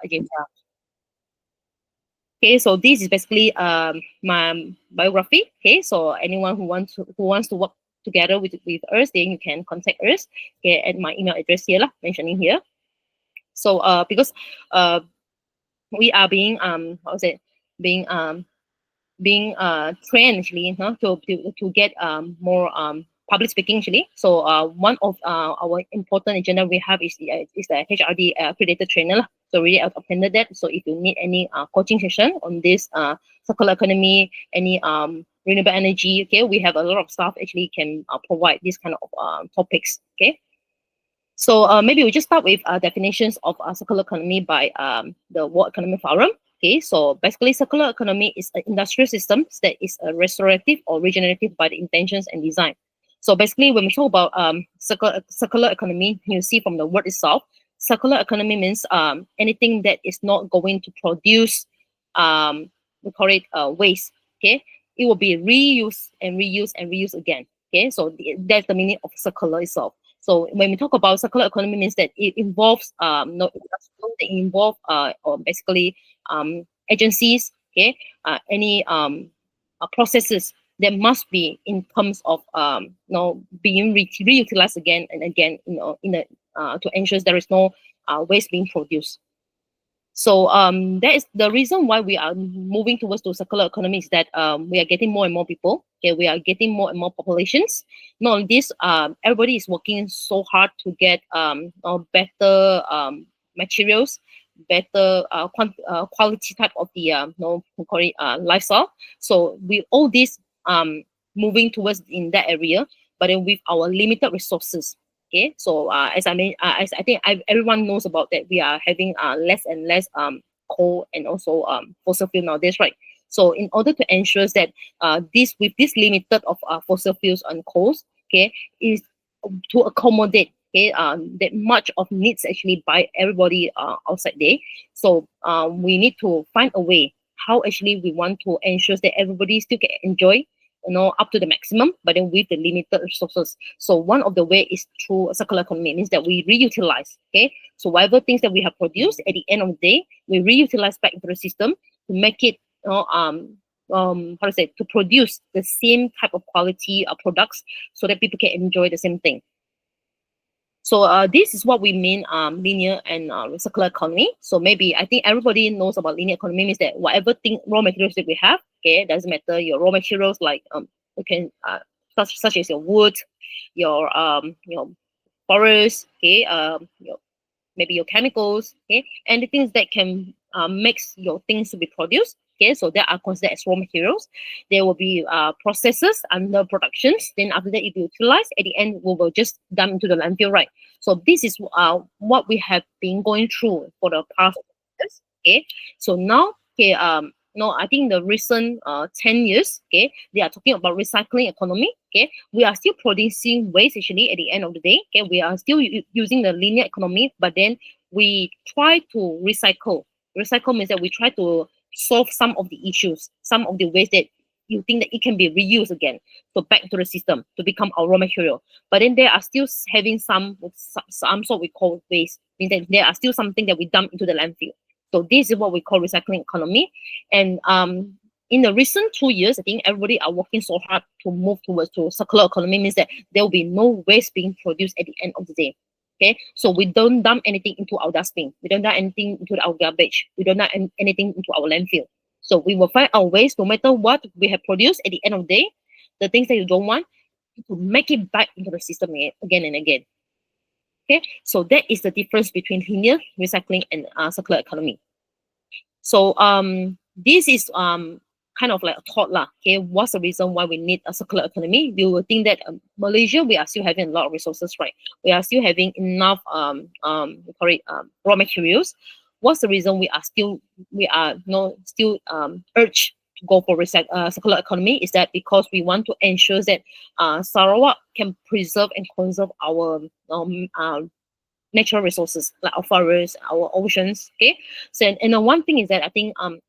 agenda. Okay, so this is basically my biography. Okay, so anyone who wants to work together with us, then you can contact us. Okay, at my email address here, lah, mentioning here. So because uh we are being how to say being trained actually, to get more public speaking actually. So one of our important agenda we have is the HRD accredited trainer lah. So really I've attended that. So if you need any coaching session on this circular economy, any renewable energy, okay, we have a lot of staff actually can provide this kind of topics. Okay. So maybe we just start with definitions of circular economy by the World Economic Forum. Okay, so basically circular economy is an industrial system that is restorative or regenerative by the intentions and design. So basically when we talk about circular economy, you see from the word itself, circular economy means anything that is not going to produce, we call it waste. Okay, it will be reused and reused and reused again. Okay, so that's the meaning of circular itself. So when we talk about circular economy means that it involves no industrial, it involve or basically agencies, okay, any processes that must be in terms of being reutilized again and again, in a to ensure there is no waste being produced. So that is the reason why we are moving towards the circular economy, is that we are getting more and more people. Okay, we are getting more and more populations. Not only this, everybody is working so hard to get better materials, better quality type of the we call it lifestyle. So we all this moving towards in that area, but then with our limited resources. Okay, so as I mean, as I think everyone knows about that, we are having less and less coal and also fossil fuel nowadays, right? So in order to ensure that this with this limited of fossil fuels and coals, okay, is to accommodate, okay, that much of needs actually by everybody outside there. So we need to find a way how actually we want to ensure that everybody still can enjoy, up to the maximum, but then with the limited resources. So one of the way is through a circular economy, means that we reutilize. Okay, so whatever things that we have produced, at the end of the day, we reutilize back into the system to make it, how to say, to produce the same type of quality products, so that people can enjoy the same thing. So this is what we mean linear and circular economy. So maybe I think everybody knows about linear economy, means that whatever thing raw materials that we have, okay, doesn't matter your raw materials, like you can such as your wood, your forest, okay, maybe your chemicals, okay, and the things that can makes your things to be produced. Okay, so that are considered as raw materials. There will be processes under productions. Then after that, if you utilize, at the end, we will just dump into the landfill, right? So this is what we have been going through for the past years. Okay, so now, okay, no, I think the recent 10 years, okay, they are talking about recycling economy. Okay, we are still producing waste actually at the end of the day. Okay, we are still using the linear economy, but then we try to recycle. Recycle means that we try to solve some of the issues, some of the ways that you think that it can be reused again, so back to the system to become our raw material. But then there are still having some sort we call waste, means that there are still something that we dump into the landfill. So this is what we call recycling economy. And in the recent 2 years, I think everybody are working so hard to move towards to circular economy, means that there will be no waste being produced at the end of the day. Okay, so we don't dump anything into our dustbin. We don't dump anything into our garbage. We don't dump anything into our landfill. So we will find our ways, no matter what we have produced at the end of the day, the things that you don't want, to make it back into the system again and again. Okay, so that is the difference between linear recycling and circular economy. So this is kind of like a thought lah. Okay, what's the reason why we need a circular economy? You will think that Malaysia, we are still having a lot of resources, right? We are still having enough we call it raw materials. What's the reason we are still urged to go for circular economy? Is that because we want to ensure that Sarawak can preserve and conserve our natural resources, like our forests, our oceans. Okay, so and the one thing is that I think I'm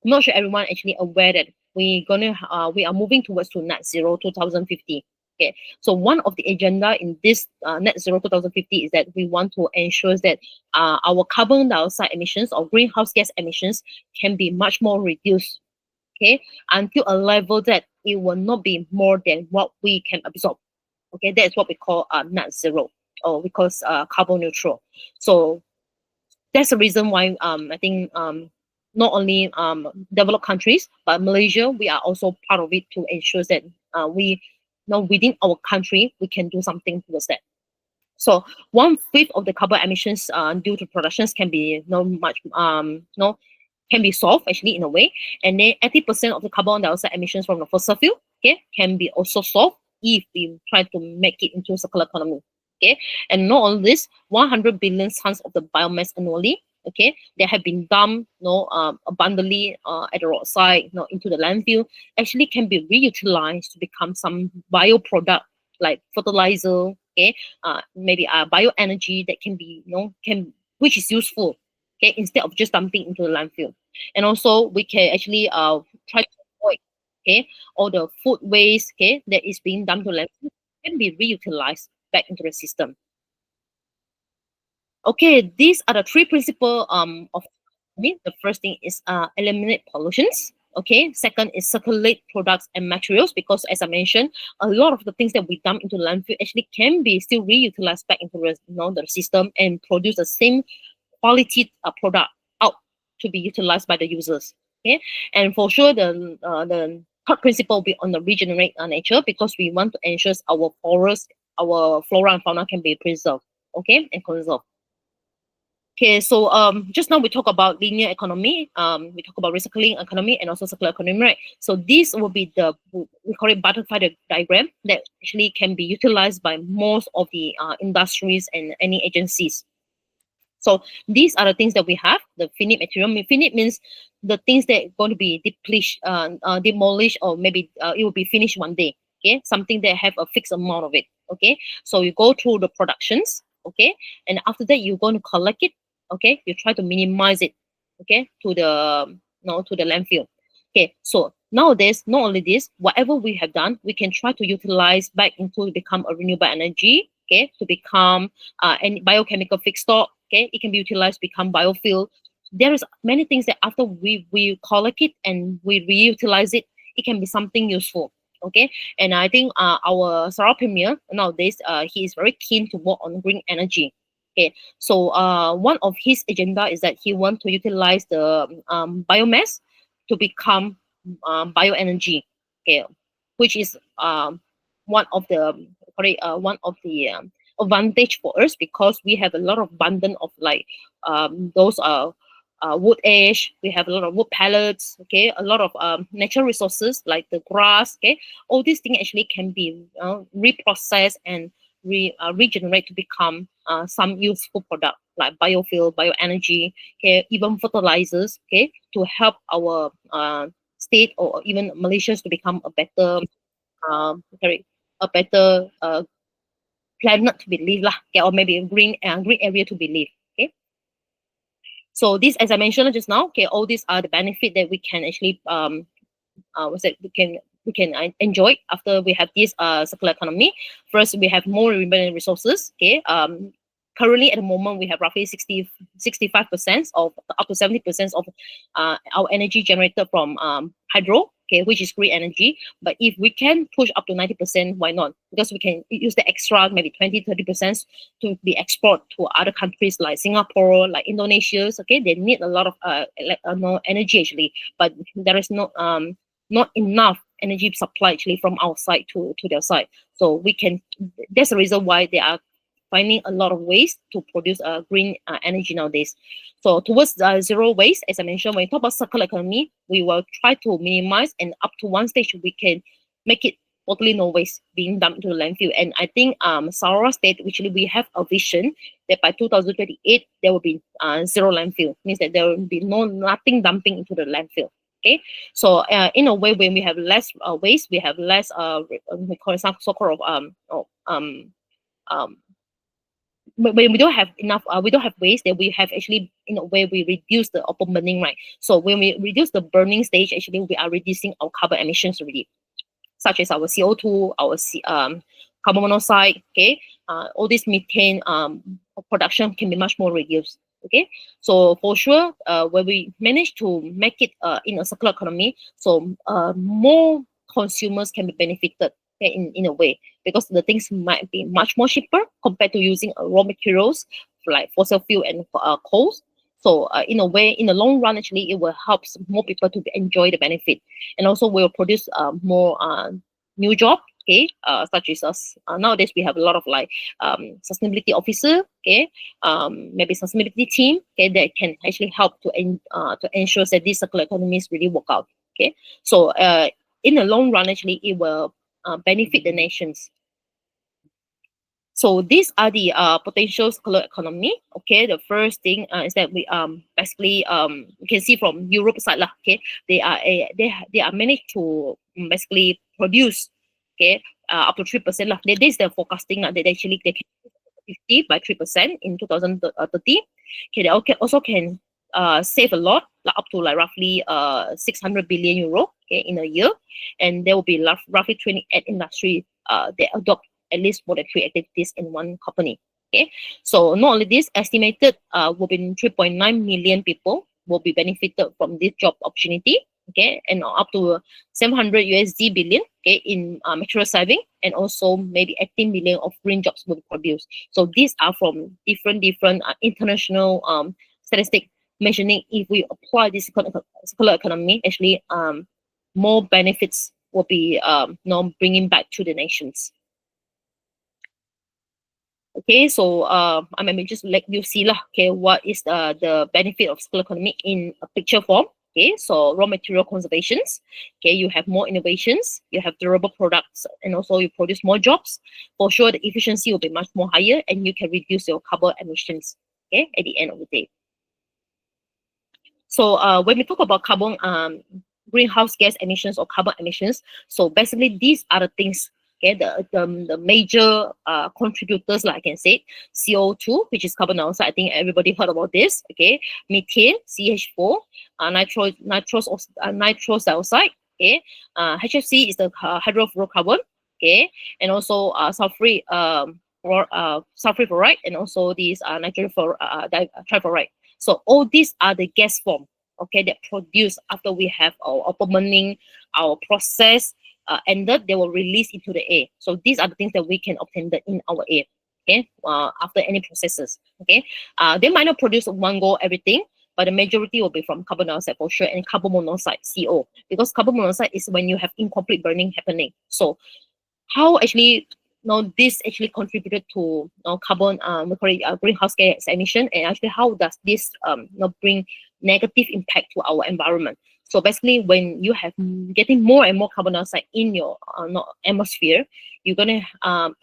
not sure everyone actually aware that we are moving towards to net zero 2050. Okay, so one of the agenda in this net zero 2050 is that we want to ensure that our carbon dioxide emissions or greenhouse gas emissions can be much more reduced, okay, until a level that it will not be more than what we can absorb. Okay, that's what we call net zero, or we call carbon neutral. So that's the reason why I think not only developed countries but Malaysia, we are also part of it to ensure that we, within our country we can do something towards that. So 1/5 of the carbon emissions due to productions can be can be solved actually in a way, and then 80% of the carbon dioxide emissions from the fossil fuel, okay, can be also solved if we try to make it into circular economy. Okay, and not only this, 100 billion tons of the biomass annually, okay, that have been dumped, abundantly at the roadside, into the landfill, actually can be reutilized to become some bioproduct like fertilizer, okay, maybe bioenergy that can be, which is useful, okay, instead of just dumping into the landfill. And also we can actually try to avoid, okay, all the food waste, okay, that is being dumped to landfill can be reutilized back into the system. Okay, these are the three principles of me. The first thing is eliminate pollutions. Okay, second is circulate products and materials, because as I mentioned, a lot of the things that we dump into landfill actually can be still reutilized back into the system and produce the same quality product out to be utilized by the users. Okay, and for sure the third principle will be on the regenerate nature, because we want to ensure our forests, our flora and fauna can be preserved, okay, and conserved. Okay, so just now we talk about linear economy, we talk about recycling economy and also circular economy, right? So this will be we call it butterfly diagram that actually can be utilized by most of the industries and any agencies. So these are the things that we have. The finite material. Finite means the things that are going to be demolished, or maybe it will be finished one day. Okay, something that have a fixed amount of it. Okay, so you go through the productions. Okay, and after that you're going to collect it. Okay, you try to minimize it. Okay, to the to the landfill. Okay, so nowadays, not only this, whatever we have done, we can try to utilize back into to become a renewable energy. Okay, to become any biochemical feedstock. Okay, it can be utilized, become biofuel. There is many things that after we collect it and we reutilize it, it can be something useful. Okay, and I think our Sarawak Premier nowadays, he is very keen to work on green energy. Okay, so one of his agenda is that he wants to utilize the biomass to become bioenergy. Okay, which is one of the advantage for us, because we have a lot of abundance of like those wood ash. We have a lot of wood pellets. Okay, a lot of natural resources like the grass. Okay, all these things actually can be reprocessed and regenerate to become some useful product like biofuel, bioenergy. Okay, even fertilizers. Okay, to help our state or even Malaysians to become a better a better planet to be lived lah, okay, or maybe a green area to be lived. Okay, so this, as I mentioned just now, okay, all these are the benefit that we can actually we can enjoy after we have this circular economy. First, we have more renewable resources. Okay, currently at the moment we have roughly 65% of up to 70% of our energy generated from hydro, okay, which is green energy. But if we can push up to 90%, why not? Because we can use the extra maybe 20-30% to be export to other countries like Singapore, like Indonesia. Okay, they need a lot of energy actually, but there is not enough energy supply actually from our side to their side. So we can, that's the reason why they are finding a lot of ways to produce green energy nowadays. So towards zero waste, as I mentioned, when we talk about circular economy, we will try to minimize, and up to one stage we can make it totally no waste being dumped to the landfill. And I think Sarawak State, actually we have a vision that by 2028 there will be zero landfill. Means that there will be nothing dumping into the landfill. Okay, so in a way, when we have less waste, we have less we call it some sort of when we don't have enough, we don't have waste, that we have actually, in a way, we reduce the open burning, right? So when we reduce the burning stage, actually we are reducing our carbon emissions already. such as our CO2, our carbon monoxide, okay, all this methane production can be much more reduced. Okay, so for sure, when we manage to make it in a circular economy, so more consumers can be benefited, okay, in a way, because the things might be much more cheaper compared to using raw materials like fossil fuel and coals. So in a way, in the long run, actually, it will help more people to enjoy the benefit, and also will produce more new job. Okay, such as us nowadays we have a lot of like sustainability officer. Okay, maybe sustainability team. Okay, that can actually help to ensure that these circular economies really work out. Okay, so in the long run, actually, it will benefit the nations. So these are the potential circular economy. Okay, the first thing is that we basically you can see from Europe side lah. Okay, they are managed to basically produce, okay, up to 3% lah. This is the forecasting that they can 50 by 3% in 2030. Okay, they also can save a lot, like up to like roughly 600 billion euro, okay, in a year, and there will be roughly 28 industry that adopt at least more than 3 activities in one company. Okay, so not only this, estimated will be 3.9 million people will be benefited from this job opportunity. Okay, and up to 700 USD billion, okay, in material saving, and also maybe 18 million of green jobs will be produced. So these are from different international statistic mentioning if we apply this circular economy, actually more benefits will be bringing back to the nations. Okay, so I mean, just let you see lah. Okay, what is the benefit of circular economy in a picture form? Okay, so raw material conservations. Okay, you have more innovations, you have durable products, and also you produce more jobs. For sure, the efficiency will be much more higher, and you can reduce your carbon emissions. Okay, at the end of the day. So when we talk about carbon greenhouse gas emissions or carbon emissions, so basically these are the things. Okay, the major contributors, like I can say, CO2, which is carbon dioxide. I think everybody heard about this. Okay, methane, CH4, nitrous dioxide. Okay, HFC is the hydrofluorocarbon. Okay, and also sulfuric fluoride, and also these nitrogen trifluoride. So all these are the gas form, okay, that produce after we have our burning, our process ended, they will release into the air. So these are the things that we can obtain in our air, okay, after any processes, okay. They might not produce one go everything, but the majority will be from carbon dioxide for sure, and carbon monoxide, CO, because carbon monoxide is when you have incomplete burning happening. So how actually this actually contributed to carbon we call it greenhouse gas emission, and actually how does this bring negative impact to our environment. So basically, when you have getting more and more carbon dioxide in your atmosphere, you're gonna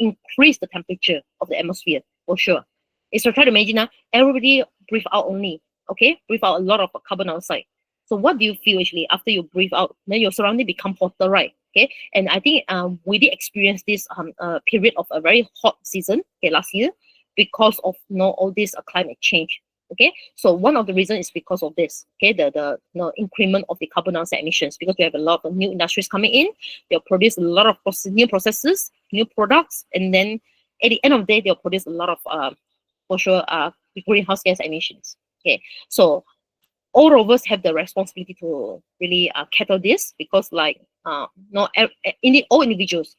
increase the temperature of the atmosphere for sure. So try to imagine everybody breathe out only, okay, breathe out a lot of carbon dioxide. So what do you feel actually after you breathe out? Then your surrounding become hotter, right? Okay, and I think we did experience this period of a very hot season, okay, last year, because of all this climate change. Okay, so one of the reasons is because of this. Okay, the increment of the carbon dioxide emissions, because we have a lot of new industries coming in. They'll produce a lot of new processes, new products, and then at the end of the day, they'll produce a lot of for sure greenhouse gas emissions. Okay, so all of us have the responsibility to really cater this, because like all individuals,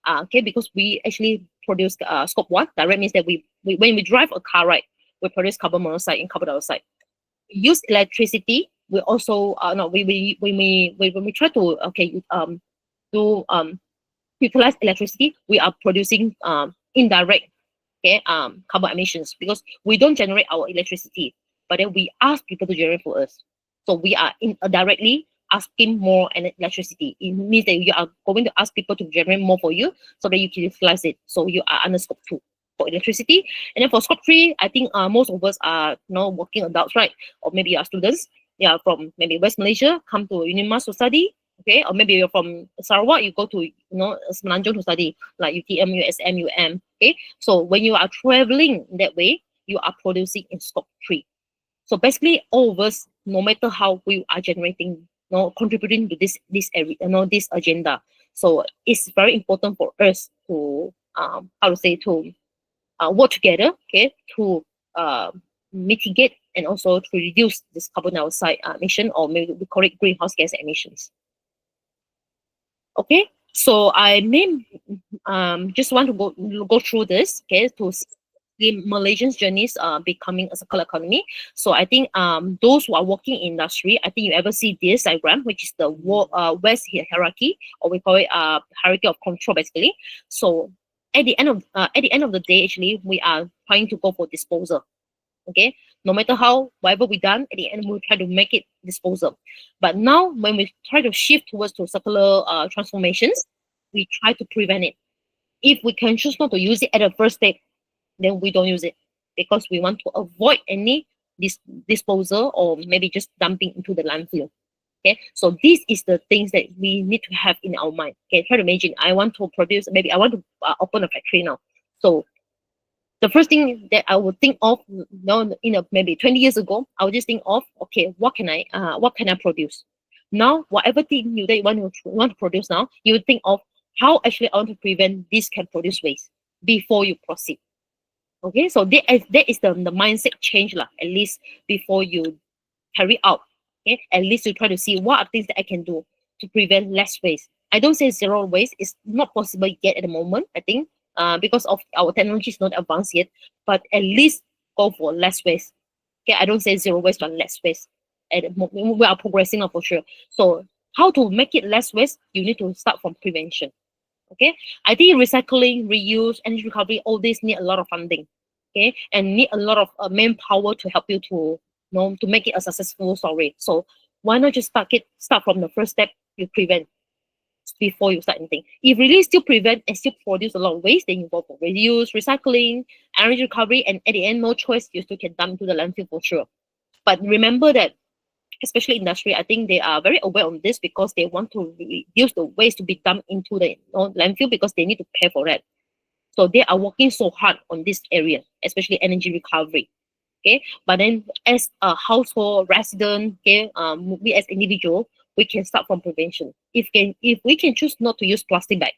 okay, because we actually produce scope 1 direct, means that we when we drive a car, right, we produce carbon monoxide and carbon dioxide. We use electricity, we also no we when we try to do utilize electricity, we are producing indirect, okay, carbon emissions, because we don't generate our electricity, but then we ask people to generate for us. So we are directly asking more electricity. It means that you are going to ask people to generate more for you, so that you can utilize it. So you are under scope 2 for electricity. And then for scope 3, I think most of us are working adults, right? Or maybe you are students. Yeah, from maybe West Malaysia, come to UNIMAS to study. Okay, or maybe you're from Sarawak, you go to Semenanjung to study, like UTM, USM, UM. Okay, so when you are traveling that way, you are producing in scope 3. So basically, all of us, no matter how we are generating, contributing to this area, this agenda. So it's very important for us to how to say, to work together, okay, to uh, mitigate and also to reduce this carbon dioxide emission, or maybe we call it greenhouse gas emissions. Okay, so I may just want to go through this, okay, to see Malaysians' journeys becoming a circular economy. So I think those who are working in industry, I think you ever see this diagram, which is the West hierarchy, or we call it hierarchy of control, basically. So at the end of the day, actually, we are trying to go for disposal. Okay, no matter how whatever we done, at the end we'll try to make it disposal. But now when we try to shift towards to circular transformations, we try to prevent it. If we can choose not to use it at the first step, then we don't use it, because we want to avoid any disposal, or maybe just dumping into the landfill. Okay, so this is the things that we need to have in our mind. Okay, try to imagine, I want to produce, maybe I want to open a factory now. So the first thing that I would think of, maybe 20 years ago, I would just think of, okay, what can I produce? Now, whatever thing that you want to produce now, you would think of how actually I want to prevent this can produce waste before you proceed. Okay, so that is the mindset change lah, at least before you carry out. Okay, at least you try to see what are things that I can do to prevent less waste. I don't say zero waste, it's not possible yet at the moment, I think, because of our technology is not advanced yet, but at least go for less waste. Okay, I don't say zero waste, but less waste. And we are progressing for sure. So how to make it less waste? You need to start from prevention. Okay, I think recycling, reuse, energy recovery, all these need a lot of funding. Okay, and need a lot of manpower to help you to to make it a successful story. So why not just start from the first step? You prevent before you start anything. If really still prevent and still produce a lot of waste, then you go for reuse, recycling, energy recovery, and at the end, no choice, you still can dump into the landfill for sure. But remember that, especially industry, I think they are very aware of this, because they want to reduce the waste to be dumped into the landfill, because they need to pay for that. So they are working so hard on this area, especially energy recovery. Okay, but then as a household resident, okay, we as individual, we can start from prevention. If we can choose not to use plastic bag,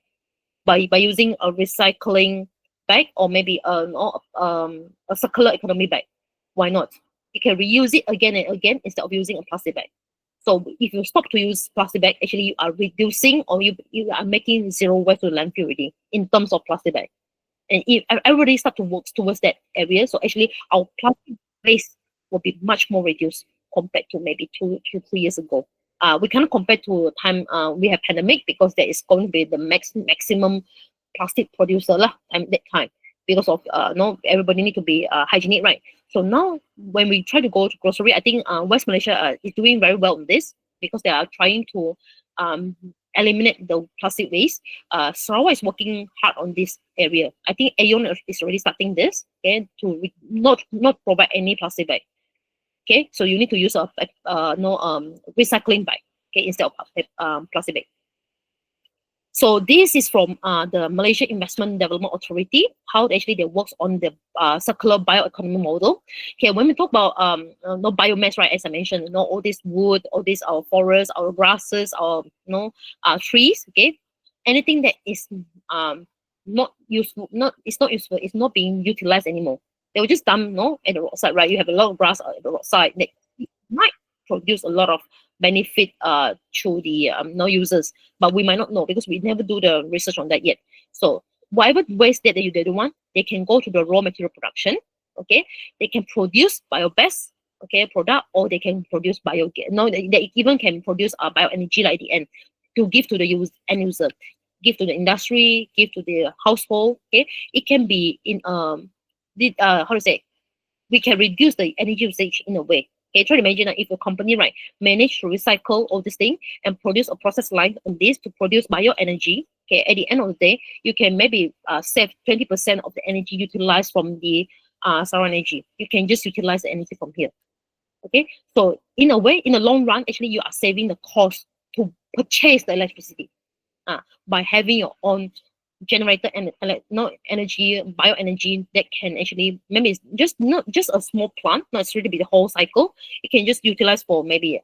by using a recycling bag, or maybe a circular economy bag, why not? You can reuse it again and again instead of using a plastic bag. So if you stop to use plastic bag, actually you are reducing, or you are making zero waste to landfill already in terms of plastic bag. And if everybody start to work towards that area, so actually our plastic waste will be much more reduced compared to maybe 2 to 3 years ago. We cannot compare to time we have pandemic, because there is going to be the maximum plastic producer lah at that time, because of everybody need to be hygienic, right? So now when we try to go to grocery, I think West Malaysia is doing very well on this, because they are trying to eliminate the plastic waste. Sarawak is working hard on this area. I think Aeon is already starting this, okay, to not provide any plastic bag. Okay, so you need to use a recycling bag, okay, instead of plastic bag. So this is from the Malaysia Investment Development Authority, how actually they works on the circular bioeconomy model. Okay, when we talk about no biomass, right, as I mentioned, all this wood, all this our forests, our grasses, our trees, okay, anything that is not useful, it's not being utilized anymore. They will just dump at the roadside, right? You have a lot of grass at the roadside that might produce a lot of benefit to the users, but we might not know, because we never do the research on that yet. So whatever waste that they don't want, they can go to the raw material production. Okay, they can produce biogas, okay, product, or they can produce biogas. No, they even can produce bioenergy like at the end, to give to the end user, give to the industry, give to the household. Okay, it can be in how to say, we can reduce the energy usage in a way. Okay, try to imagine that if a company, right, manage to recycle all this thing and produce a process line on this to produce bioenergy. Okay, at the end of the day, you can maybe save 20% of the energy utilized from the solar energy. You can just utilize the energy from here. Okay, so in a way, in the long run, actually you are saving the cost to purchase the electricity by having your own generator and energy, bioenergy, that can actually, maybe it's just not just a small plant, not necessarily be the whole cycle. It can just utilize for maybe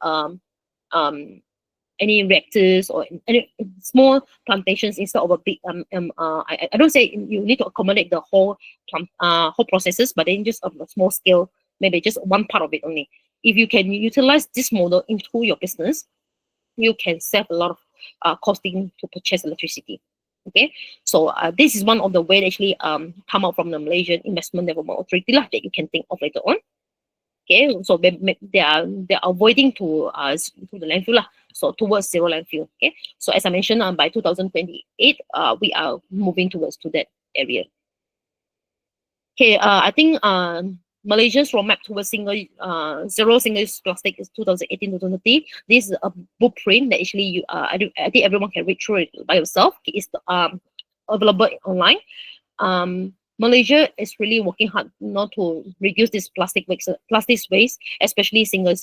any reactors or any small plantations instead of a big I don't say you need to accommodate the whole whole processes, but then just of a small scale, maybe just one part of it only. If you can utilize this model into your business, you can save a lot of costing to purchase electricity. Okay, so this is one of the way that actually come out from the Malaysian Investment Development Authority lah, that you can think of later on. Okay, so they are avoiding to the landfill lah, so towards zero landfill. Okay, so as I mentioned, by 2028, we are moving towards to that area. Okay, I think Malaysia's roadmap towards zero single-use plastic is 2018-2030. This is a blueprint that actually I think everyone can read through it by yourself. It's available online. Malaysia is really working hard not to reduce this plastic waste, especially single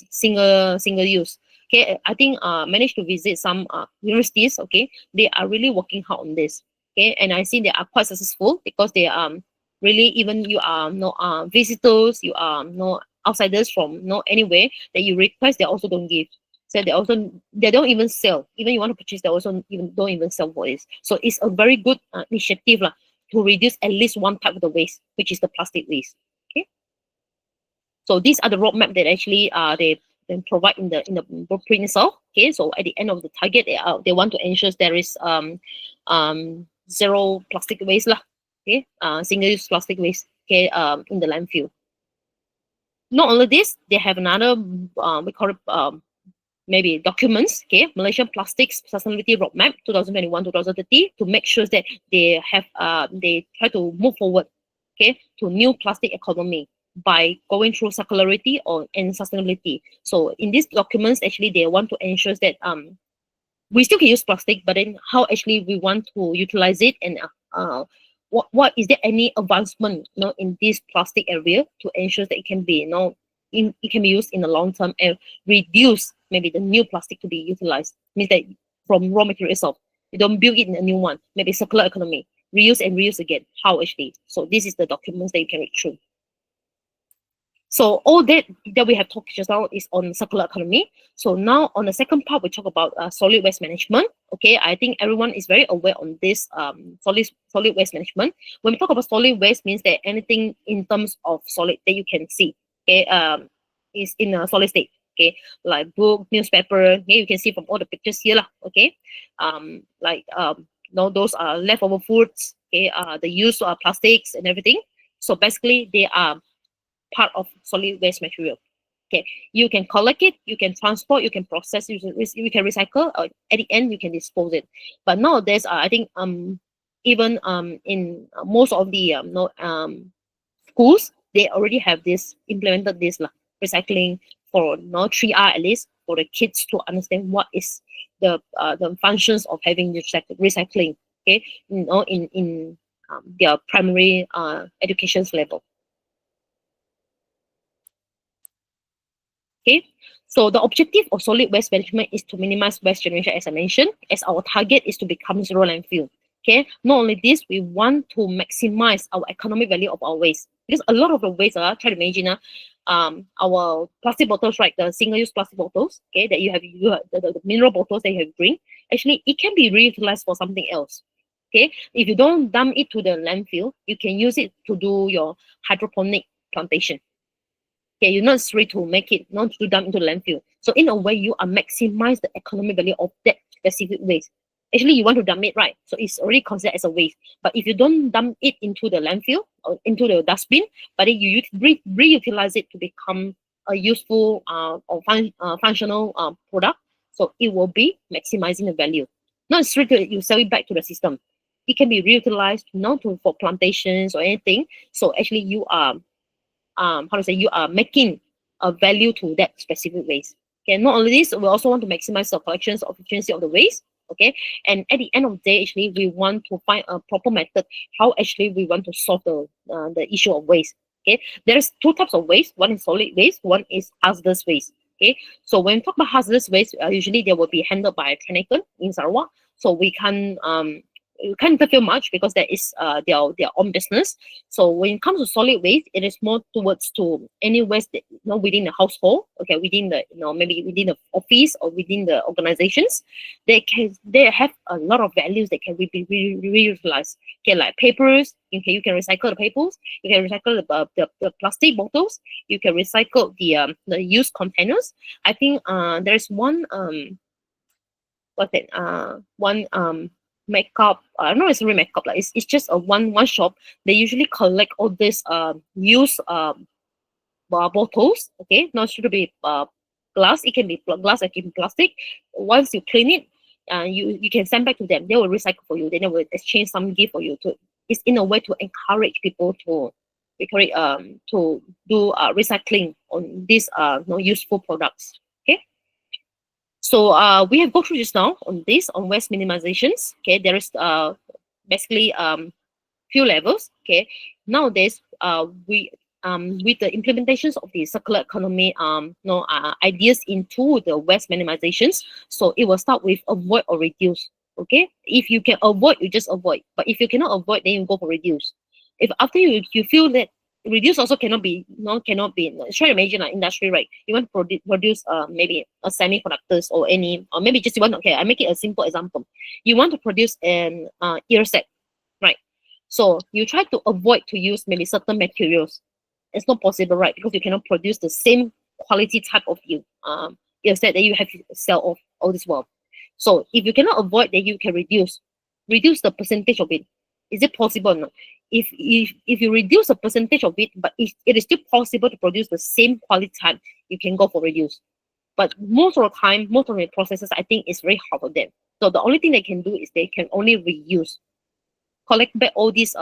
use. Okay, I think managed to visit some universities. Okay, they are really working hard on this. Okay, and I see they are quite successful because they really, even you are no visitors, you are no outsiders from no anywhere that you request, they also don't give. So they don't even sell. Even you want to purchase, they also don't even sell for this. So it's a very good initiative lah, to reduce at least one type of the waste, which is the plastic waste. Okay. So these are the roadmap that actually they provide in the blueprint itself. Okay. So at the end of the target, they want to ensure there is zero plastic waste lah. Okay. Single-use plastic waste. Okay. In the landfill. Not only this, they have another we call it maybe documents. Okay. Malaysian Plastics Sustainability Roadmap 2021-2030, to make sure that they have they try to move forward, okay, to new plastic economy by going through circularity and sustainability. So in these documents, actually they want to ensure that we still can use plastic, but then how actually we want to utilize it, and what is there any advancement, you know, in this plastic area to ensure that it can be, you know, it can be used in the long term and reduce maybe the new plastic to be utilized. Means that from raw material itself, you don't build it in a new one. Maybe circular economy, reuse and reuse again. How actually? So this is the documents that you can read through. So all that we have talked just now is on circular economy. So now on the second part, we talk about solid waste management. Okay, I think everyone is very aware on this solid waste management. When we talk about solid waste, means that anything in terms of solid that you can see, okay, is in a solid state. Okay, like book, newspaper. Okay, you can see from all the pictures here lah. Okay, no, those are leftover foods. Okay, the use of plastics and everything. So basically, they are part of solid waste material. Okay, you can collect it, you can transport, you can process, you can recycle, or at the end you can dispose it. But nowadays, I think even in most of the schools, they already have this implemented this recycling for 3R at least, for the kids to understand what is the functions of having recycling. Okay, you know, in their primary education level. Okay, so the objective of solid waste management is to minimize waste generation, as I mentioned, as our target is to become zero landfill. Okay, not only this, we want to maximize our economic value of our waste, because a lot of the waste, try to imagine our plastic bottles, right, the single-use plastic bottles, okay, that you have the mineral bottles that you have drink, actually it can be reutilized for something else. Okay, if you don't dump it to the landfill, you can use it to do your hydroponic plantation. Okay, you're not free to make it, not to dump into the landfill. So in a way, you are maximize the economic value of that specific waste. Actually, you want to dump it, right? So it's already considered as a waste. But if you don't dump it into the landfill or into the dustbin, but then you reutilize it to become a useful or functional product, so it will be maximizing the value. Not strictly you sell it back to the system. It can be reutilized, not for plantations or anything. So actually, you are you are making a value to that specific waste. Okay, not only this, we also want to maximize the collections of efficiency of the waste. Okay, and at the end of the day, actually, we want to find a proper method how actually we want to solve the issue of waste. Okay, there's two types of waste. One is solid waste, one is hazardous waste. Okay, so when we talk about hazardous waste, usually they will be handled by a Tranecan in Sarawak. So we can you can't interfere much because that is their own business. So when it comes to solid waste, it is more towards to any waste that, within the household, okay, within the, maybe within the office or within the organizations. They have a lot of values that can be reutilized. Okay, like papers, okay, you can recycle the papers, you can recycle the plastic bottles, you can recycle the used containers. I think there's one what's it one makeup, I don't know, it's really makeup, like it's just a one shop. They usually collect all this used bottles, okay, not sure to be glass, it can be glass, it can be plastic. Once you clean it, you can send back to them, they will recycle for you, then they will exchange some gift for you. To It's in a way to encourage people to to do recycling on these useful products. Okay, so we have go through just now on this, on waste minimizations. Okay, there is basically few levels. Okay, nowadays we with the implementations of the circular economy ideas into the waste minimizations, so it will start with avoid or reduce. Okay, if you can avoid, you just avoid, but if you cannot avoid, then you go for reduce. If after you feel that reduce also cannot be, try to imagine like industry, right? You want to produce maybe a semiconductors or any, or maybe just you want, okay, I make it a simple example. You want to produce an ear set, right? So you try to avoid to use maybe certain materials. It's not possible, right? Because you cannot produce the same quality type of ear set that you have to sell off all this world. So if you cannot avoid, then you can reduce the percentage of it. Is it possible or not? If you reduce the percentage of it, but if it is still possible to produce the same quality type, you can go for reduce. But most of the time, most of the processes, I think it's very hard for them. So the only thing they can do is they can only reuse, collect back all these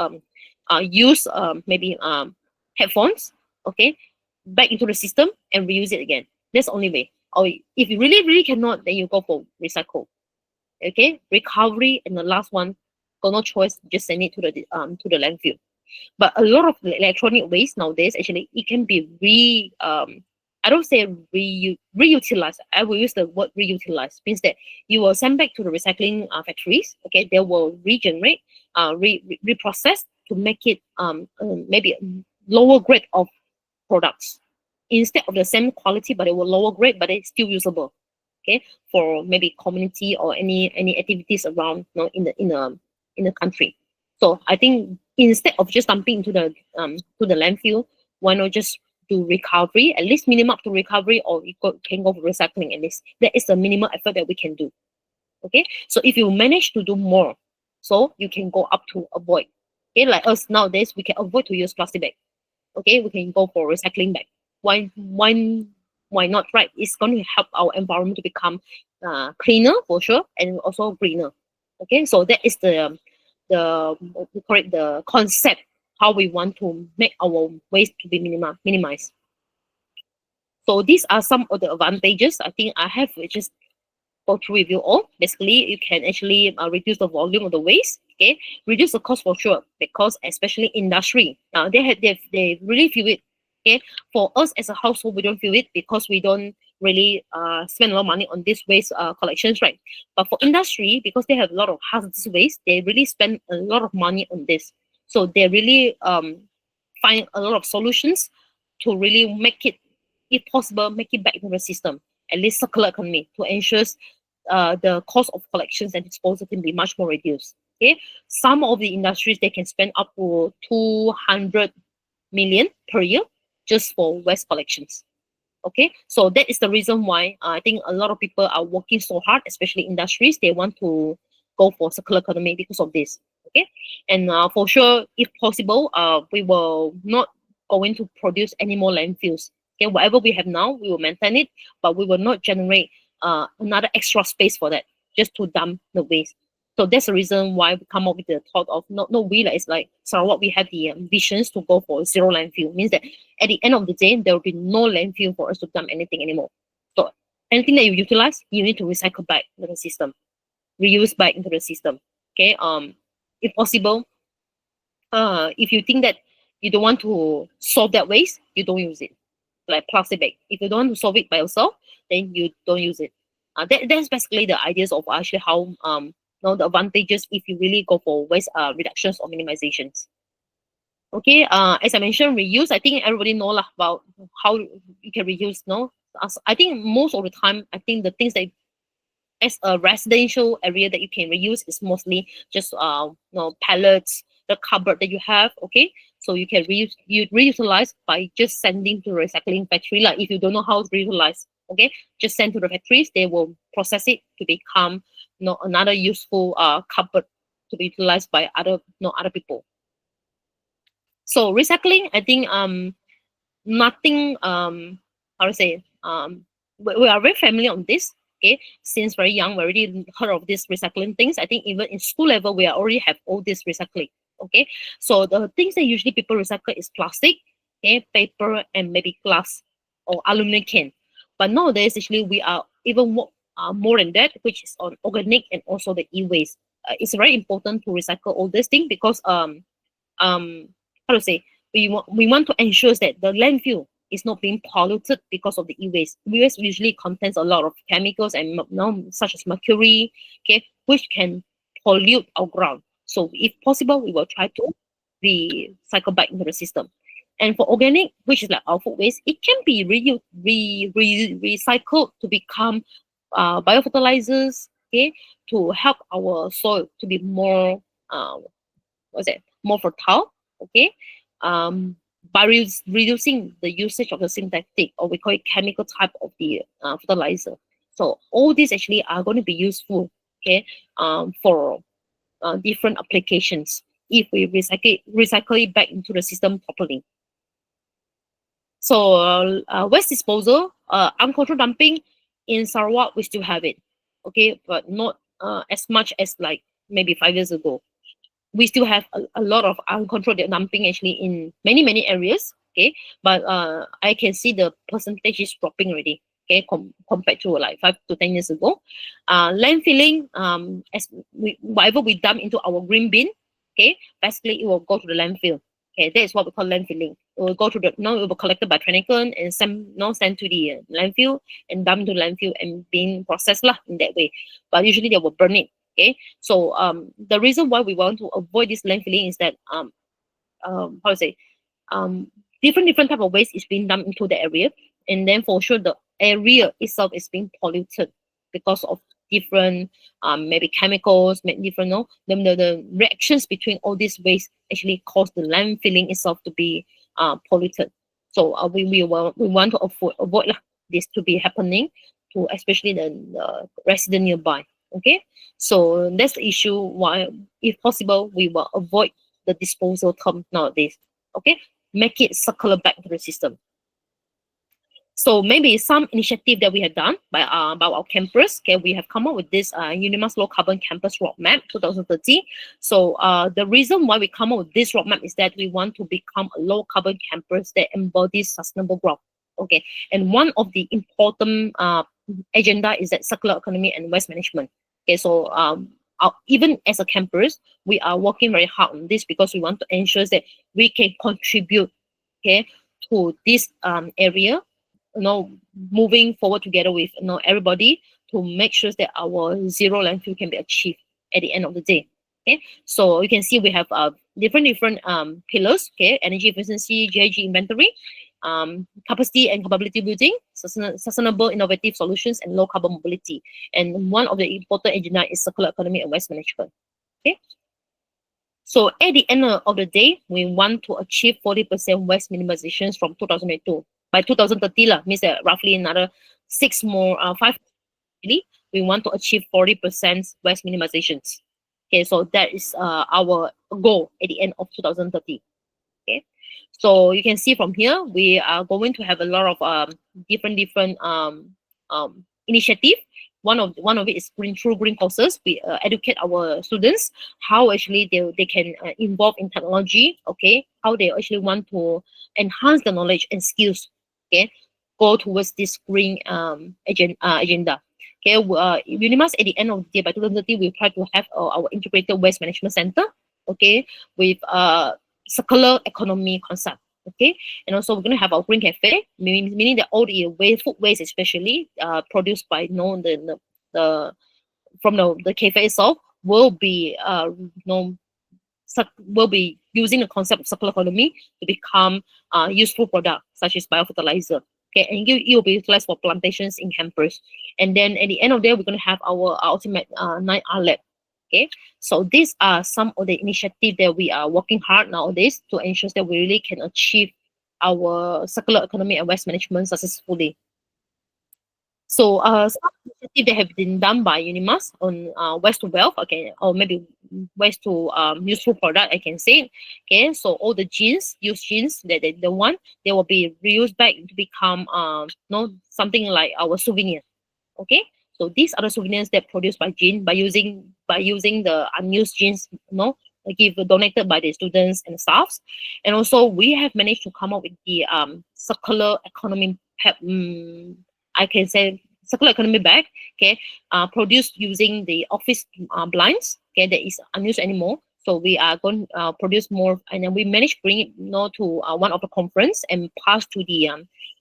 use maybe headphones, okay, back into the system and reuse it again. That's the only way. Or if you really cannot, then you go for recycle. Okay, recovery, and the last one, got no choice, just send it to the landfill. But a lot of the electronic waste nowadays, actually, it can be I don't say reutilized. I will use the word reutilize. Means that you will send back to the recycling factories. Okay, they will regenerate, reprocess to make it maybe lower grade of products, instead of the same quality, but it will lower grade, but it's still usable. Okay, for maybe community or any activities around, in the country. So I think instead of just dumping into the landfill, why not just do recovery, at least minimum up to recovery, or you can go for recycling at least. That is the minimal effort that we can do. Okay, so if you manage to do more, so you can go up to avoid. Okay, like us nowadays, we can avoid to use plastic bag. Okay, we can go for recycling bag. Why not, right? It's going to help our environment to become cleaner for sure, and also greener. Okay, so that is the the concept, how we want to make our waste to be minimized. So these are some of the advantages I think I have just go through with you all. Basically, you can actually reduce the volume of the waste. Okay, reduce the cost for sure, because especially industry, they really feel it. Okay, for us as a household, we don't feel it because we don't really spend a lot of money on this waste collections, right? But for industry, because they have a lot of hazardous waste, they really spend a lot of money on this. So they really find a lot of solutions to really make it, if possible, make it back into the system, at least circular economy, to ensure the cost of collections and disposal can be much more reduced. Okay, some of the industries, they can spend up to 200 million per year just for waste collections. Okay, so that is the reason why I think a lot of people are working so hard, especially industries. They want to go for circular economy because of this. Okay, and for sure, if possible, we will not going to produce any more landfills. Okay, whatever we have now, we will maintain it, but we will not generate another extra space for that, just to dump the waste. So that's the reason why we come up with the thought of it's like Sarawak, we have the visions to go for zero landfill. Means that at the end of the day, there will be no landfill for us to dump anything anymore. So anything that you utilize, you need to recycle back into the system, reuse back into the system. Okay, if possible, if you think that you don't want to solve that waste, you don't use it. Like plastic bag, if you don't want to solve it by yourself, then you don't use it. That's basically the ideas of actually how know the advantages if you really go for waste reductions or minimizations. Okay, as I mentioned, reuse. I think everybody know lah about how you can reuse. No, I think most of the time, I think the things that as a residential area that you can reuse is mostly just pallets, the cupboard that you have. Okay, so you can reutilize by just sending to the recycling factory. Like if you don't know how to reutilize, okay, just send to the factories. They will process it to become another useful cupboard to be utilized by other people. So recycling, I think nothing how to say we are very familiar on this. Okay, since very young we already heard of these recycling things. I think even in school level we already have all this recycling. Okay, so the things that usually people recycle is plastic, okay, paper, and maybe glass or aluminum can. But nowadays actually we are even more than that, which is on organic and also the e-waste. It's very important to recycle all these things because how to say, we want to ensure that the landfill is not being polluted because of the e-waste. E-waste usually contains a lot of chemicals and such as mercury, okay, which can pollute our ground. So if possible, we will try to recycle back into the system. And for organic, which is like our food waste, it can be recycled to become biofertilizers, okay, to help our soil to be more more fertile, okay, by reducing the usage of the synthetic, or we call it chemical type of the fertilizer. So all these actually are going to be useful, okay, for different applications if we recycle it back into the system properly. So waste disposal, uncontrolled dumping in Sarawak, we still have it, okay, but not as much as like maybe 5 years ago. We still have a lot of uncontrolled dumping actually in many areas, okay, but I can see the percentage is dropping already, okay, compared to like 5 to 10 years ago. Landfilling, whatever we dump into our green bin, okay, basically it will go to the landfill. Okay, that is what we call landfilling. It will go to the it will be collected by Tranecon and sent to the landfill and dumped to landfill and being processed lah in that way. But usually they will burn it. Okay, so the reason why we want to avoid this landfilling is that how to say, different type of waste is being dumped into the area, and then for sure the area itself is being polluted because of different maybe chemicals, different the reactions between all these waste actually cause the landfilling itself to be polluted. So we want to avoid this to be happening to especially the resident nearby. Okay, so that's the issue why, if possible, we will avoid the disposal term nowadays. Okay, make it circular back to the system. So maybe some initiative that we have done by about our campus. Okay, we have come up with this Unimas Low Carbon Campus Roadmap 2030. So the reason why we come up with this roadmap is that we want to become a low carbon campus that embodies sustainable growth. Okay, and one of the important agenda is that circular economy and waste management. Okay, so even as a campus, we are working very hard on this because we want to ensure that we can contribute, okay, to this area, moving forward together with everybody to make sure that our zero landfill can be achieved at the end of the day. Okay, so you can see we have different pillars. Okay, energy efficiency, GIG inventory, capacity and capability building, sustainable innovative solutions, and low carbon mobility. And one of the important agenda is circular economy and waste management. Okay, so at the end of the day, we want to achieve 40% waste minimizations from 2022 by 2030 means that roughly another 5 really, we want to achieve 40% waste minimizations. Okay, so that is our goal at the end of 2030. Okay, so you can see from here we are going to have a lot of different initiative. One of it is through green courses. We educate our students how actually they can involve in technology. Okay, how they actually want to enhance the knowledge and skills. Okay, go towards this green agenda. Okay, Unimas at the end of the day by 2030 we try to have our integrated waste management center. Okay, with circular economy concept. Okay, and also we're going to have our green cafe, meaning that all the food waste especially produced by from the cafe itself will be will be using the concept of circular economy to become useful product such as biofertilizer. Okay, and it will be utilized for plantations in campus. And then at the end of the day, we're going to have our ultimate 9R lab. Okay, so these are some of the initiatives that we are working hard nowadays to ensure that we really can achieve our circular economy and waste management successfully. So some initiatives that have been done by Unimas on waste to wealth, okay, or maybe waste to useful product, I can say. Okay, so all the jeans, used jeans that the one, they will be reused back to become something like our souvenir. Okay, so these are the souvenirs that produced by Jean by using the unused jeans, donated by the students and staffs. And also we have managed to come up with the circular economy I can say circular economy bag, okay, produced using the office blinds, okay, that is unused anymore. So we are going to produce more, and then we managed to bring it, to one of the conference and pass to the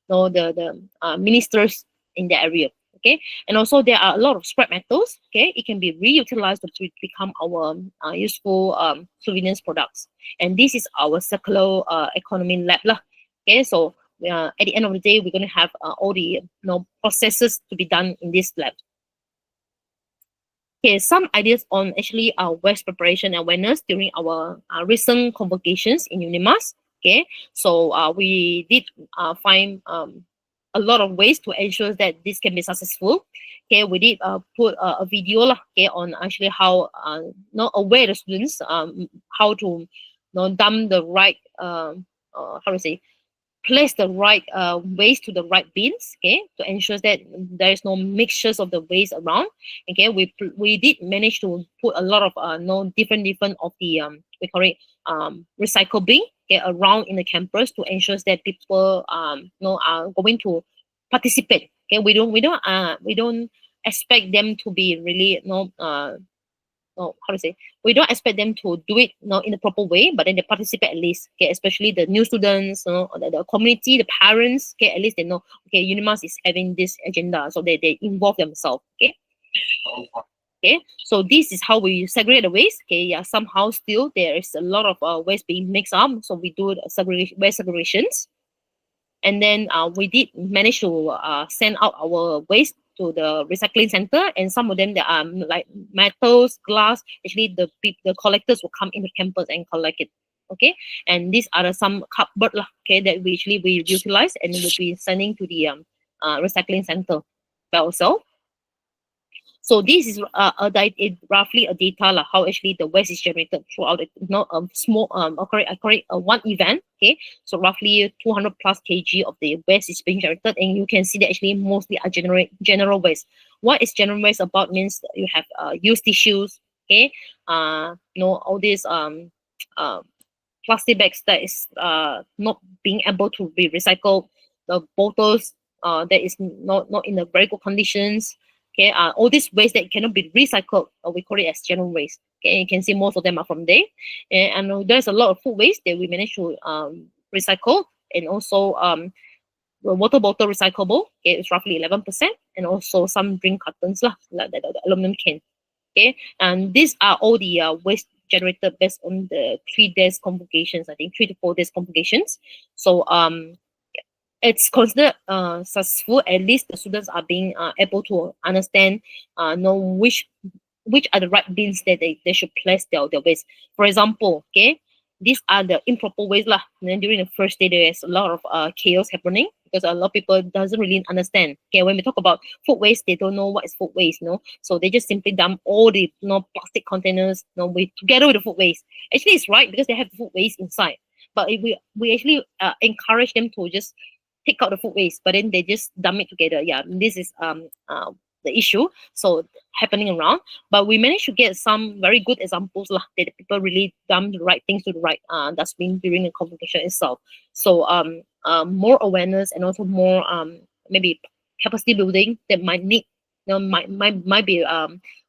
the ministers in the area. Okay, and also there are a lot of scrap metals. Okay, it can be reutilized to become our useful souvenirs products, and this is our circular economy lab lah. Okay, so at the end of the day, we're going to have all the processes to be done in this lab. Okay, some ideas on actually our waste preparation awareness during our recent convocations in Unimas. Okay, so we did find a lot of ways to ensure that this can be successful. Okay, we did put a video lah, okay, on actually how aware the students how to dump the right how to say place the right waste to the right bins, okay, to ensure that there is no mixtures of the waste around. Okay, we did manage to put a lot of different of the we call it recycle bin, okay, around in the campus to ensure that people are going to participate. Okay, we don't expect them to be really how to say, we don't expect them to do it in the proper way, but then they participate at least. Okay, especially the new students, the community, the parents. Okay, at least they know. Okay, Unimas is having this agenda, so they involve themselves. Okay. Okay, so this is how we segregate the waste. Okay, yeah, somehow still there is a lot of waste being mixed up, so we do the waste segregations. And then we did manage to send out our waste to the recycling center, and some of them that are like metals, glass. Actually, the collectors will come in the campus and collect it. Okay, and these are some cupboard lah, okay, that we utilize and will be sending to the recycling center by ourselves. So this is roughly a data like how actually the waste is generated throughout small one event. Okay, so roughly 200 plus kg of the waste is being generated, and you can see that actually mostly are general waste. What is general waste about means that you have used tissues, okay, all these plastic bags that is not being able to be recycled, the bottles that is not in a very good conditions. Okay, all these waste that cannot be recycled, we call it as general waste. Okay, you can see most of them are from there, and there's a lot of food waste that we managed to recycle, and also the water bottle recyclable. Okay, it's roughly 11%, and also some drink cartons lah, like the aluminum can. Okay, and these are all the waste generated based on the 3 days convocations. I think 3 to 4 days convocations. So it's considered successful. At least the students are being able to understand, know which are the right bins that they should place their waste. For example, okay, these are the improper waste lah. And then during the first day, there's a lot of chaos happening because a lot of people doesn't really understand. Okay, when we talk about food waste, they don't know what is food waste, so they just simply dump all the plastic containers, together with the food waste. Actually, it's right because they have the food waste inside. But if we actually encourage them to just take out the food waste, but then they just dump it together. Yeah, this is the issue so happening around. But we managed to get some very good examples lah, that people really dump the right things to the right dustbin during the convocation itself. So more awareness and also more maybe capacity building that might need might be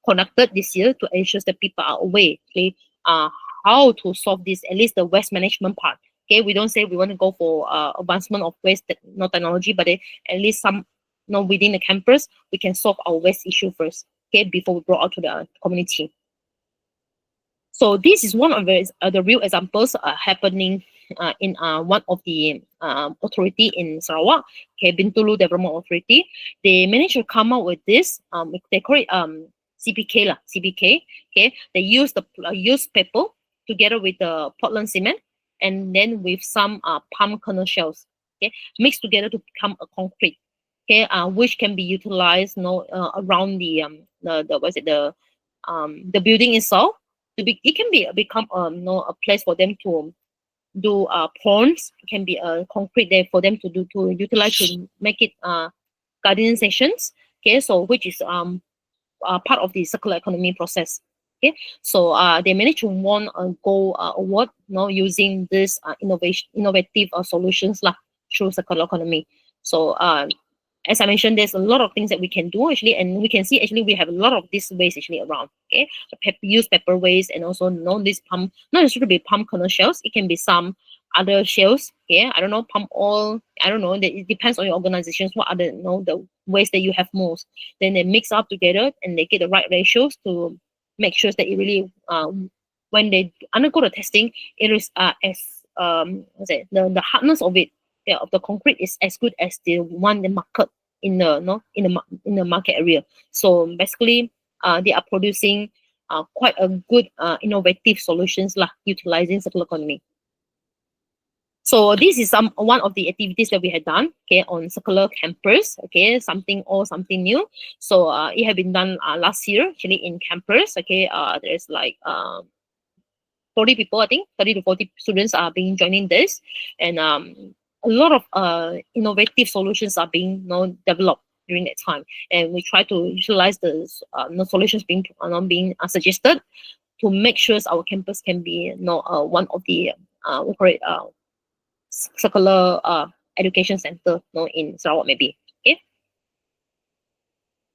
conducted this year to ensure that people are aware, okay, how to solve this, at least the waste management part. Okay, we don't say we want to go for advancement of waste technology, but at least some, within the campus, we can solve our waste issue first, okay, before we brought out to the community. So this is one of the real examples happening in one of the authority in Sarawak, okay, Bintulu Development Authority. They managed to come up with this. They call it CPK lah, CPK. Okay, they use the used paper together with the Portland cement, and then with some palm kernel shells, okay, mixed together to become a concrete, okay, which can be utilized, around the what's it the building itself. It can be become a place for them to do ponds. It can be a concrete there for them to utilize to make it gardening sessions. Okay, so which is part of the circular economy process. Okay, so they managed to won a gold award, using this innovative solutions lah through circular economy. So as I mentioned, there's a lot of things that we can do actually, and we can see actually we have a lot of this waste actually around. Okay, use paper waste, and also this palm, not necessarily be palm kernel shells. It can be some other shells. Okay, I don't know, palm oil. I don't know. It depends on your organizations. What are the waste that you have most? Then they mix up together and they get the right ratios to make sure that it really when they undergo the testing, it is the hardness of it, of the concrete, is as good as the one they market in the market area. So basically, they are producing quite a good innovative solutions lah, utilizing circular economy. So this is one of the activities that we had done, okay, on circular campus, okay, something new. So it had been done last year actually in campus, okay. There's like 40 people, I think 30 to 40 students are being joining this, and a lot of innovative solutions are being developed during that time, and we try to utilize the solutions being suggested to make sure our campus can be one of the we call it circular education center in Sarawak maybe. Okay.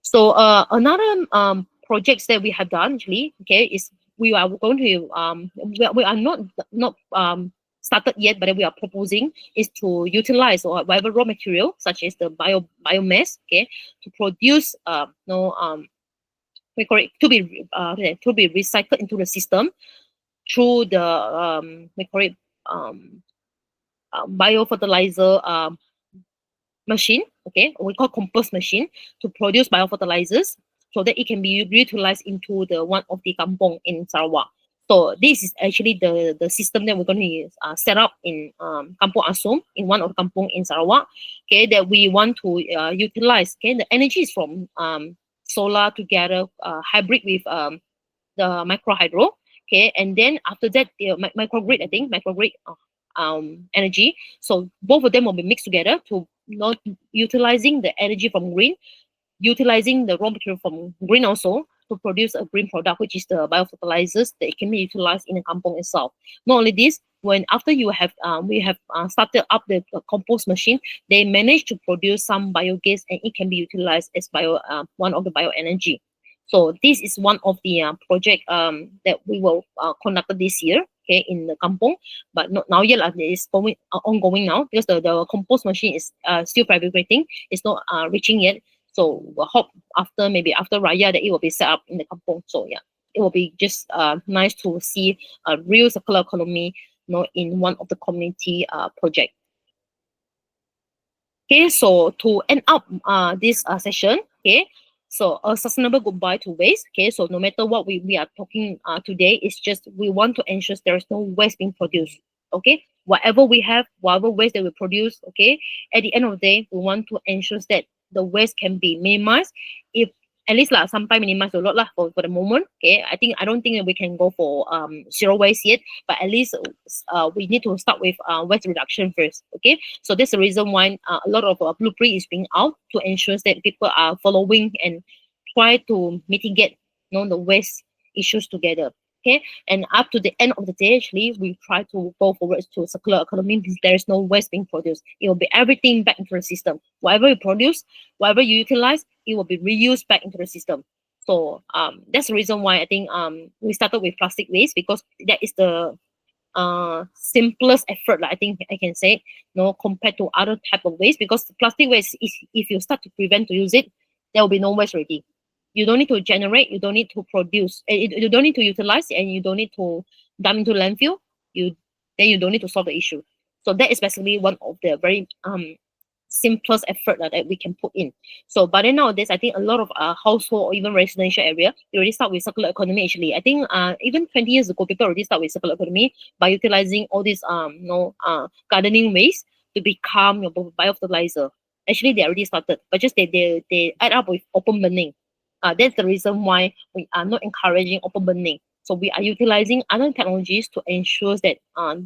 So another projects that we have done actually, okay, is we are going to we are not started yet, but we are proposing is to utilize or whatever raw material such as the biomass, okay, to produce we call it to be recycled into the system through the we call it biofertilizer machine, okay, we call compost machine, to produce biofertilizers so that it can be utilized into the one of the kampong in Sarawak. So this is actually the system that we're going to set up in Kampong Asum, in one of the kampong in Sarawak, okay, that we want to utilize. Okay, the energy is from solar together, hybrid with the micro hydro, okay, and then after that the microgrid, I think microgrid energy. So both of them will be mixed together to not utilizing the energy from green, utilizing the raw material from green also to produce a green product, which is the biofertilizers that can be utilized in the kampong itself. Not only this, when after you have we have started up the compost machine, they managed to produce some biogas, and it can be utilized as one of the bioenergy. So this is one of the project that we will conduct this year, okay, in the kampong, but not now yet. It's going ongoing now because the compost machine is still fabricating. It's not reaching yet. So we'll hope maybe after Raya that it will be set up in the kampong. So yeah, it will be just nice to see a real circular economy, in one of the community project. Okay, so to end up this session, okay, so a sustainable goodbye to waste. Okay, so no matter what we are talking today, it's just we want to ensure there is no waste being produced. Okay, whatever we have, whatever waste that we produce, okay, at the end of the day, we want to ensure that the waste can be minimized. If at least sometimes minimize a lot for the moment. Okay, I don't think that we can go for zero waste yet, but at least we need to start with waste reduction first. Okay, so that's the reason why a lot of blueprint is being out to ensure that people are following and try to mitigate the waste issues together. Okay, and up to the end of the day, actually, we try to go forward to circular economy because there is no waste being produced. It will be everything back into the system. Whatever you produce, whatever you utilize, it will be reused back into the system. So that's the reason why I think we started with plastic waste, because that is the simplest effort, I think I can say, compared to other type of waste. Because plastic waste is, if you start to prevent to use it, there will be no waste already. You don't need to generate, you don't need to produce, you don't need to utilize, and you don't need to dump into landfill. You don't need to solve the issue. So that is basically one of the very simplest effort that we can put in. So, but then nowadays, I think a lot of household or even residential area, they already start with circular economy. Actually, I think even 20 years ago, people already start with circular economy by utilizing all these gardening waste to become your biofertilizer. Actually, they already started, but just they add up with open burning. That's the reason why we are not encouraging open burning. So we are utilizing other technologies to ensure that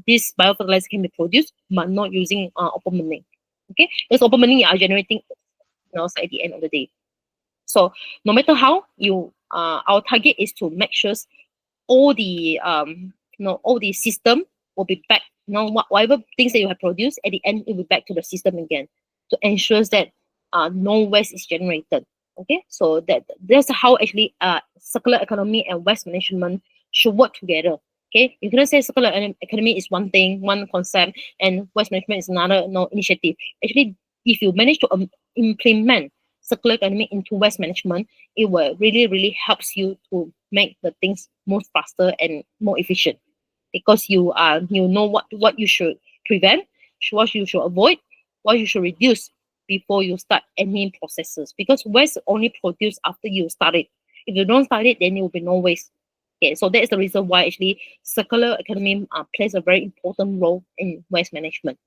this biofertilizer can be produced, but not using open burning. Okay, because open burning you are generating at the end of the day. So no matter how you, our target is to make sure all the all the system will be back. Whatever things that you have produced at the end, it will be back to the system again to ensure that no waste is generated. Okay, so that's how actually circular economy and waste management should work together. Okay, you cannot say circular economy is one thing, one concept, and waste management is another initiative. Actually, if you manage to implement circular economy into waste management, it will really helps you to make the things move faster and more efficient, because you know what you should prevent, what you should avoid, what you should reduce before you start any processes, because waste only produced after you start it. If you don't start it, then there will be no waste. Okay, so that is the reason why actually circular economy plays a very important role in waste management.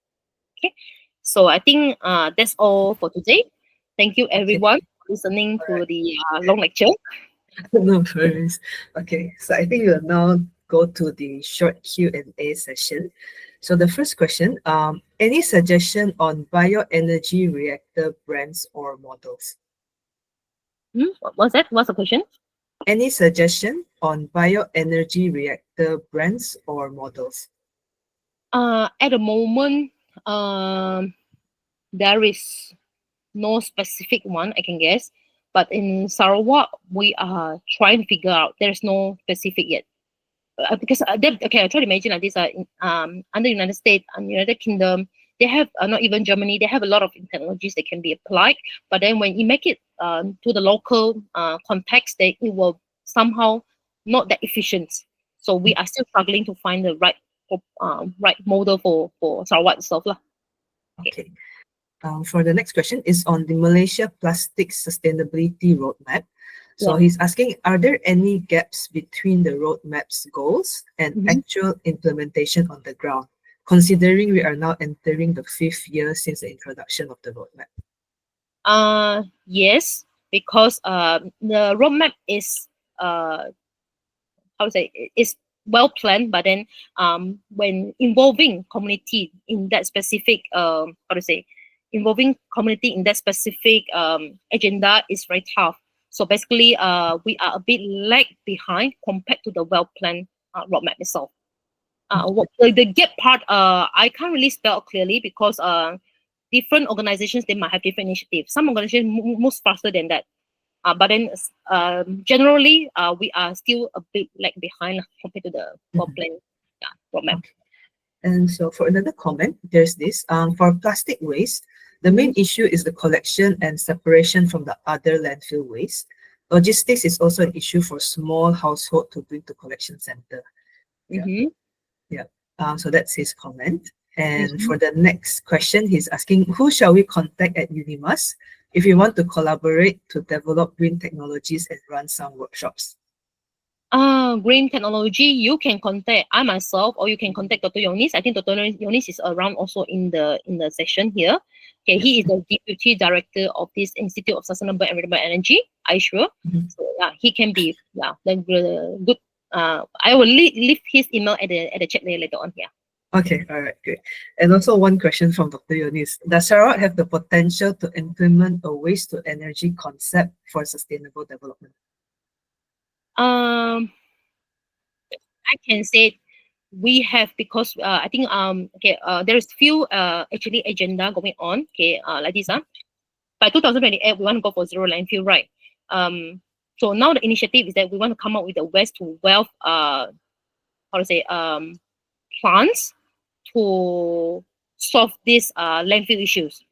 Okay, so I think that's all for today. Thank you everyone for listening All to right. the long lecture. No worries. Okay, so I think we'll now go to the short Q&A session. So the first question, any suggestion on bioenergy reactor brands or models? What's that? What's the question? Any suggestion on bioenergy reactor brands or models? At the moment, there is no specific one I can guess, but in Sarawak, we are trying to figure out. There's no specific yet. Because okay, I try to imagine like this. Under United States and United Kingdom, they have not even Germany. They have a lot of technologies that can be applied. But then when you make it to the local context, they it will somehow not that efficient. So we are still struggling to find the right model for Sarawak itself lah. Okay. Okay. For the next question is on the Malaysia Plastic Sustainability Roadmap. So Yeah. he's asking, are there any gaps between the roadmap's goals and Mhm. actual implementation on the ground, considering we are now entering the 5th year since the introduction of the roadmap? Yes, because the roadmap is how to say is well planned, but then when involving community in that specific how to say involving community in that specific agenda is very tough. So basically, we are a bit lag behind compared to the well planned roadmap itself. The gap part, I can't really spell out clearly because different organizations they might have different initiatives. Some organizations move faster than that. But then generally, we are still a bit lag behind compared to the well Mhm. planned roadmap. Okay. And so for another comment, there's this, for plastic waste, the main Mhm. issue is the collection and separation from the other landfill waste. Logistics is also an issue for small household to bring to collection center. Yeah. Mhm. Yeah. So that's his comment. And Mhm. for the next question, he's asking, who shall we contact at Unimas if we want to collaborate to develop green technologies and run some workshops? Green technology, you can contact I myself, or you can contact Dr. Yonis. I think Dr. Yonis is around also in the session here. Okay, Yep. he is the deputy director of this Institute of Sustainable and Renewable Energy, I sure. Mhm. So yeah, he can be the good. I will leave his email at the chat later on here. Okay, all right, great. And also one question from Dr. Yonis. Does Sarawak have the potential to implement a waste to energy concept for sustainable development? Um, I can say we have, because I think okay there's few actually agenda going on, okay, like this by 2028 we want to go for zero landfill, right? So now the initiative is that we want to come up with a waste to wealth how to say plans to solve these landfill issues.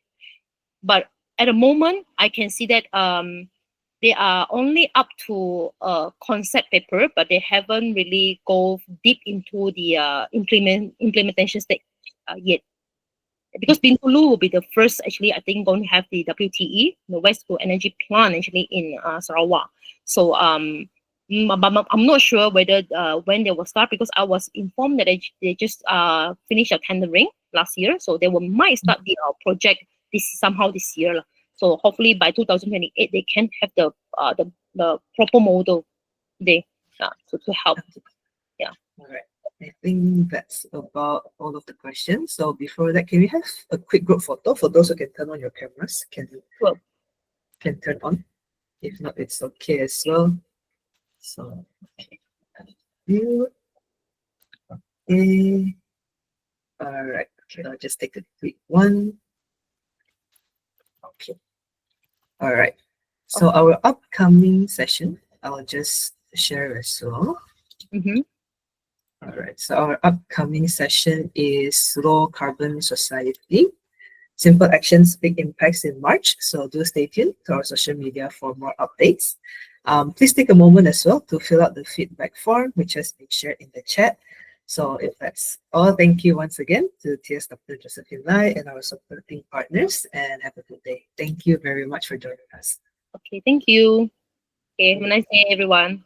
But at the moment I can see that They are only up to a concept paper, but they haven't really go deep into the implementation stage yet. Because Bintulu will be the first, actually, I think, going to have the WTE, the West Coast Energy Plant, actually in Sarawak. So I'm not sure whether when they will start, because I was informed that they just finished a tendering last year, so they will might start the project this year lah. So hopefully by 2028 they can have the proper model there to help. Yeah. All right. I think that's about all of the questions. So before that, can we have a quick group photo for those who can turn on your cameras? Sure. Can turn on. If not, it's okay as well. So okay. You okay. All right. Okay, I'll just take a quick one. Okay. All right. So our upcoming session, I'll just share as well. Mm-hmm. All right. So our upcoming session is Low Carbon Society. Simple actions, big impacts in March. So do stay tuned to our social media for more updates. Please take a moment as well to fill out the feedback form, which has been shared in the chat. So if that's all, thank you once again to TS Dr. Josephine Lai and our supporting partners, and have a good day. Thank you very much for joining us. Okay, thank you. Okay, have a nice day, everyone.